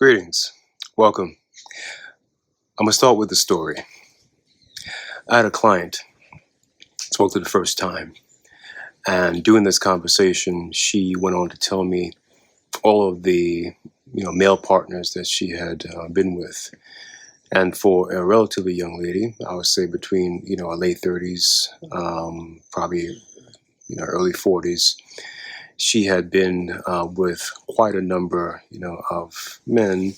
Greetings. Welcome. I'm going to start with the story. I had a client, spoke to the first time, and during this conversation, she went on to tell me all of the male partners that she had been with. And for a relatively young lady, I would say between her late 30s, probably early 40s, she had been with quite a number of men.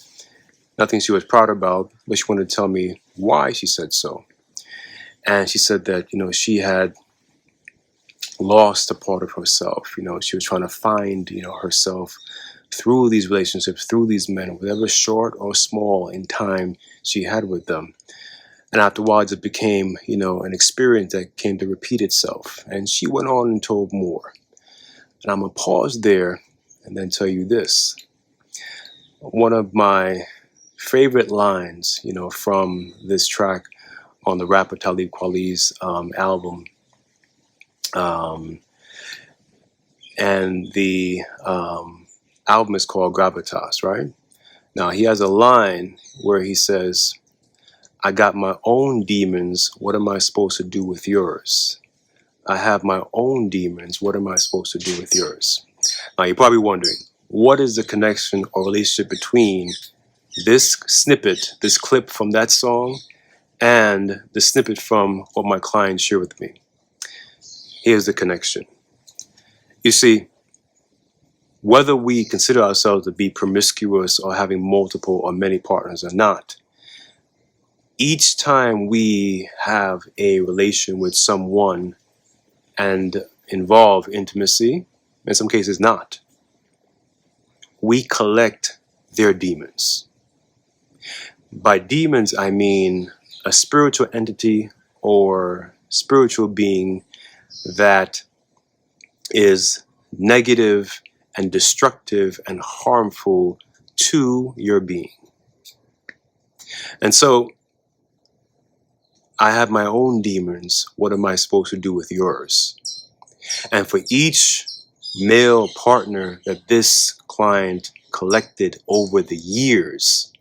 Nothing she was proud about, but she wanted to tell me why she said so. And she said that she had lost a part of herself. She was trying to find herself through these relationships, through these men, whatever short or small in time she had with them. And afterwards, it became an experience that came to repeat itself. And she went on and told more. And I'm gonna pause there and then tell you this. One of my favorite lines, from this track on the rapper Talib Kweli's album, and the album is called Gravitas, right? Now, he has a line where he says, I got my own demons, what am I supposed to do with yours? I have my own demons, what am I supposed to do with yours? Now, you're probably wondering, what is the connection or relationship between this snippet, this clip from that song, and the snippet from what my client shared with me? Here's the connection. You see, whether we consider ourselves to be promiscuous or having multiple or many partners or not, each time we have a relation with someone and involve intimacy, in some cases not, we collect their demons. By demons, I mean a spiritual entity or spiritual being that is negative and destructive and harmful to your being. And so, I have my own demons. What am I supposed to do with yours? And for each male partner that this client collected over the years,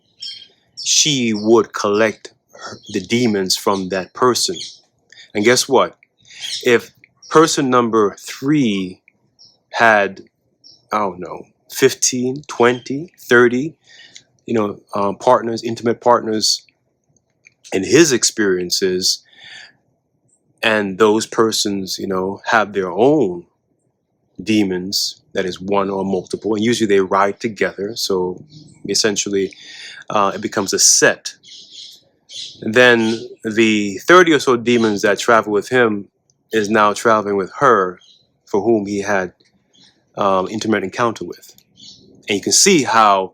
she would collect the demons from that person. And guess what? If person number 3 had, 15, 20, 30, partners, intimate partners in his experiences, and those persons, have their own demons, that is one or multiple, and usually they ride together, so essentially it becomes a set. Then the 30 or so demons that travel with him is now traveling with her, for whom he had intimate encounter with. And you can see how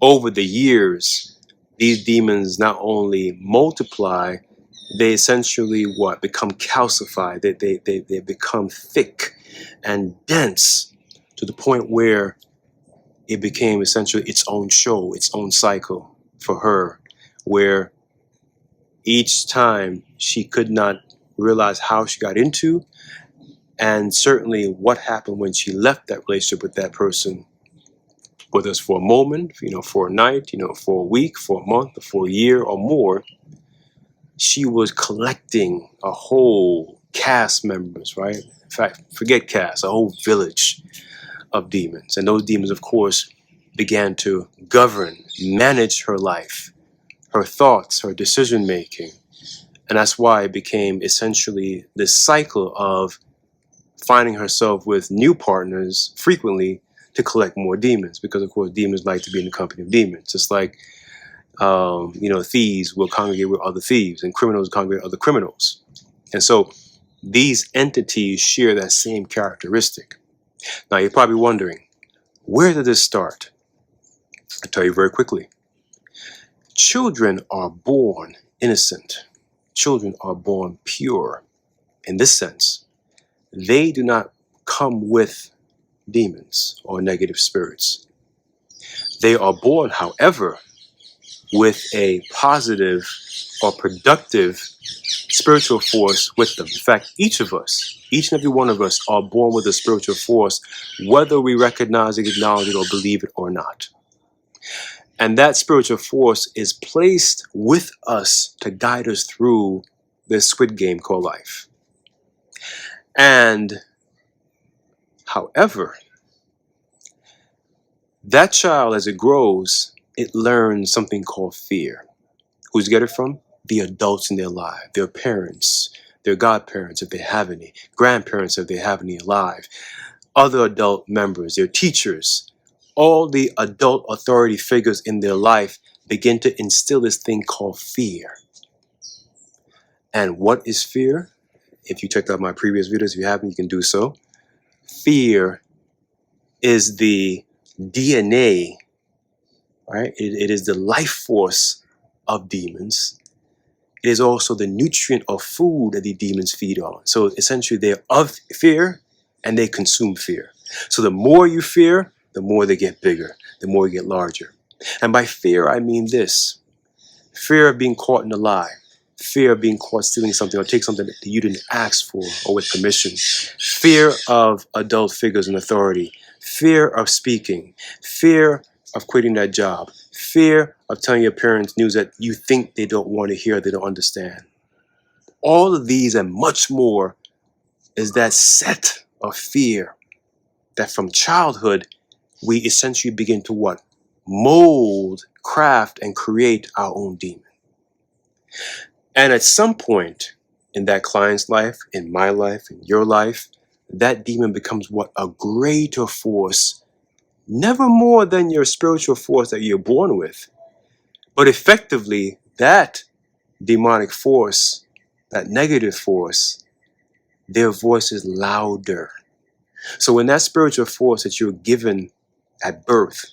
over the years these demons not only multiply, they essentially become calcified. They become thick and dense to the point where it became essentially its own show, its own cycle for her, where each time she could not realize how she got into, and certainly what happened when she left that relationship with that person, whether it's for a moment, for a night, for a week, for a month, or for a year or more, she was collecting a whole cast members, right? In fact, forget cast, a whole village of demons. And those demons, of course, began to govern, manage her life, her thoughts, her decision making. And that's why it became essentially this cycle of finding herself with new partners frequently to collect more demons, because of course demons like to be in the company of demons. Just like thieves will congregate with other thieves, and criminals congregate with other criminals. And so these entities share that same characteristic. Now you're probably wondering, where did this start? I'll tell you very quickly. Children are born innocent. Children are born pure. In this sense, they do not come with demons or negative spirits. They are born, however, with a positive or productive spiritual force with them. In fact, each of us, each and every one of us are born with a spiritual force, whether we recognize it, acknowledge it, or believe it or not. And that spiritual force is placed with us to guide us through this squid game called life. And however, that child, as it grows, it learns something called fear. Who's get it from? The adults in their life, their parents, their godparents, if they have any, grandparents, if they have any alive, other adult members, their teachers, all the adult authority figures in their life begin to instill this thing called fear. And what is fear? If you checked out my previous videos, if you haven't, you can do so. Fear is the DNA, right? It is the life force of demons. It is also the nutrient or food that the demons feed on. So essentially they're of fear and they consume fear. So the more you fear, the more they get bigger, the more you get larger. And by fear, I mean this. Fear of being caught in a lie. Fear of being caught stealing something or take something that you didn't ask for or with permission. Fear of adult figures in authority. Fear of speaking. Fear of quitting that job. Fear of telling your parents news that you think they don't want to hear, they don't understand. All of these and much more is that set of fear that from childhood we essentially begin to what? Mold, craft, and create our own demon. And at some point in that client's life, in my life, in your life, that demon becomes what? A greater force, never more than your spiritual force that you're born with. But effectively, that demonic force, that negative force, their voice is louder. So when that spiritual force that you're given at birth,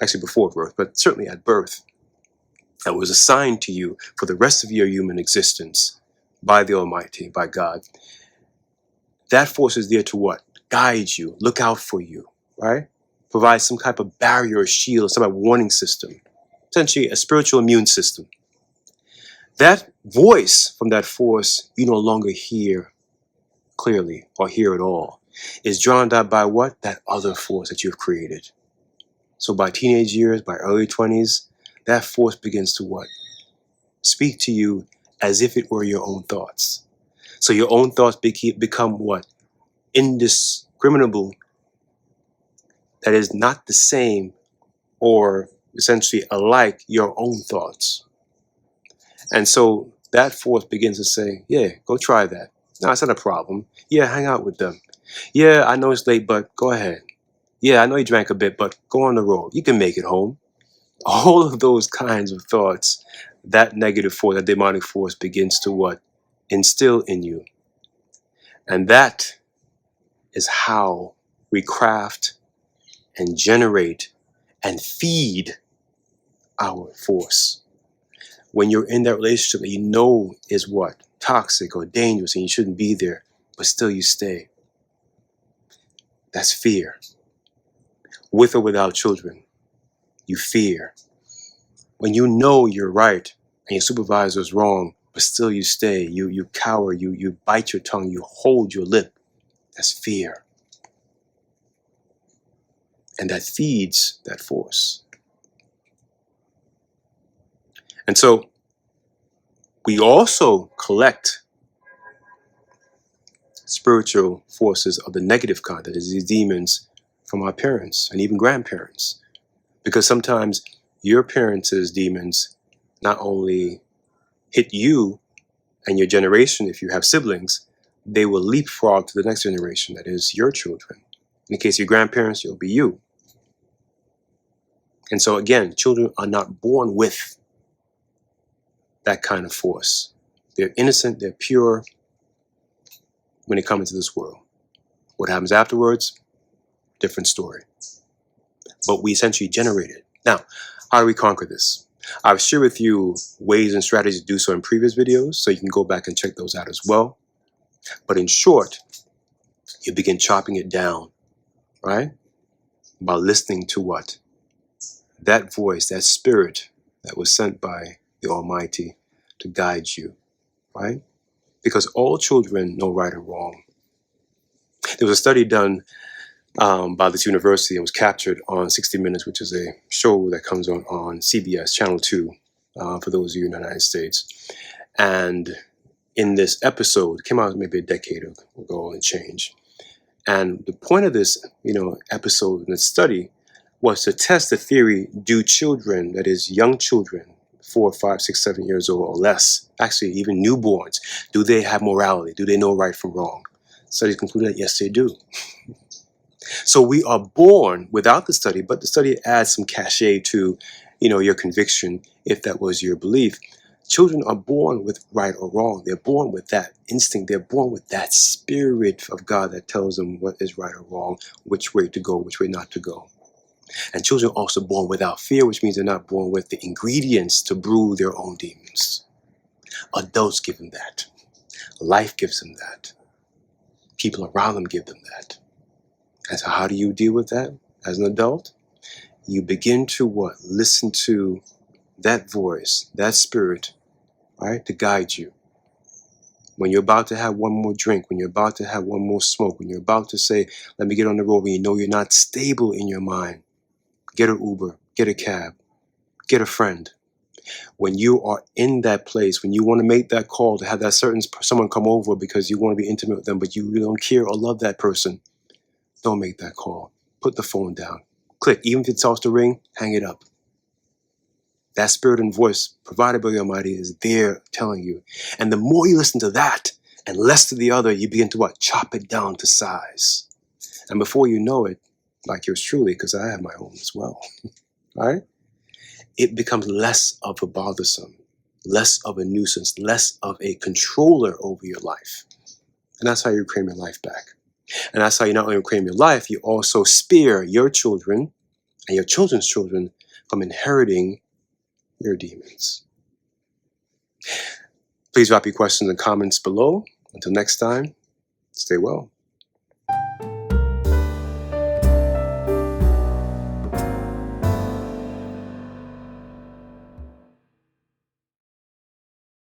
actually before birth, but certainly at birth, that was assigned to you for the rest of your human existence by the Almighty, by God, that force is there to what? Guide you, look out for you, right? Provide some type of barrier or shield, some type of warning system, essentially a spiritual immune system. That voice from that force you no longer hear clearly or hear at all. Is drowned out by what? That other force that you've created. So by teenage years, by early 20s, that force begins to what? Speak to you as if it were your own thoughts. So your own thoughts become what? Indiscriminable. That is not the same or essentially alike your own thoughts. And so that force begins to say, yeah, go try that. No, it's not a problem. Yeah, hang out with them. Yeah, I know it's late, but go ahead. Yeah, I know you drank a bit, but go on the road. You can make it home. All of those kinds of thoughts, that negative force, that demonic force begins to what? Instill in you. And that is how we craft and generate and feed our force. When you're in that relationship that you know is what? Toxic or dangerous and you shouldn't be there, but still you stay. That's fear. With or without children, you fear. When you know you're right and your supervisor is wrong, but still you stay, you cower, you bite your tongue, you hold your lip. That's fear. And that feeds that force. And so we also collect spiritual forces of the negative kind, that is these demons, from our parents and even grandparents. Because sometimes your parents' demons not only hit you and your generation, if you have siblings, they will leapfrog to the next generation, that is your children. In the case of your grandparents, it'll be you. And so again, children are not born with that kind of force. They're innocent, they're pure when they come into this world. What happens afterwards? Different story. But we essentially generate it. Now, how do we conquer this? I've shared with you ways and strategies to do so in previous videos, so you can go back and check those out as well. But in short, you begin chopping it down, right? By listening to what? That voice, that spirit that was sent by the Almighty to guide you, right? Because all children know right or wrong. There was a study done by this university and was captured on 60 Minutes, which is a show that comes on CBS, Channel 2, for those of you in the United States. And in this episode, it came out maybe a decade ago and change. And the point of this, episode in the study was to test the theory: do children, that is, young children, 4, 5, 6, 7 years old or less, actually even newborns, do they have morality? Do they know right from wrong? Studies concluded that yes, they do. So we are born without the study, but the study adds some cachet to, your conviction, if that was your belief. Children are born with right or wrong. They're born with that instinct. They're born with that spirit of God that tells them what is right or wrong, which way to go, which way not to go. And children are also born without fear, which means they're not born with the ingredients to brew their own demons. Adults give them that. Life gives them that. People around them give them that. And so how do you deal with that as an adult? You begin to what? Listen to that voice, that spirit, right, to guide you. When you're about to have one more drink, when you're about to have one more smoke, when you're about to say, let me get on the road, when you know you're not stable in your mind, get an Uber, get a cab, get a friend. When you are in that place, when you want to make that call to have that certain someone come over because you want to be intimate with them, but you don't care or love that person, don't make that call. Put the phone down. Click. Even if it starts to ring, hang it up. That spirit and voice provided by the Almighty is there telling you. And the more you listen to that and less to the other, you begin to what? Chop it down to size. And before you know it, like yours truly, because I have my own as well, right? It becomes less of a bothersome, less of a nuisance, less of a controller over your life. And that's how you reclaim your life back. And that's how you not only reclaim your life, you also spare your children and your children's children from inheriting your demons. Please drop your questions and comments below. Until next time, stay well.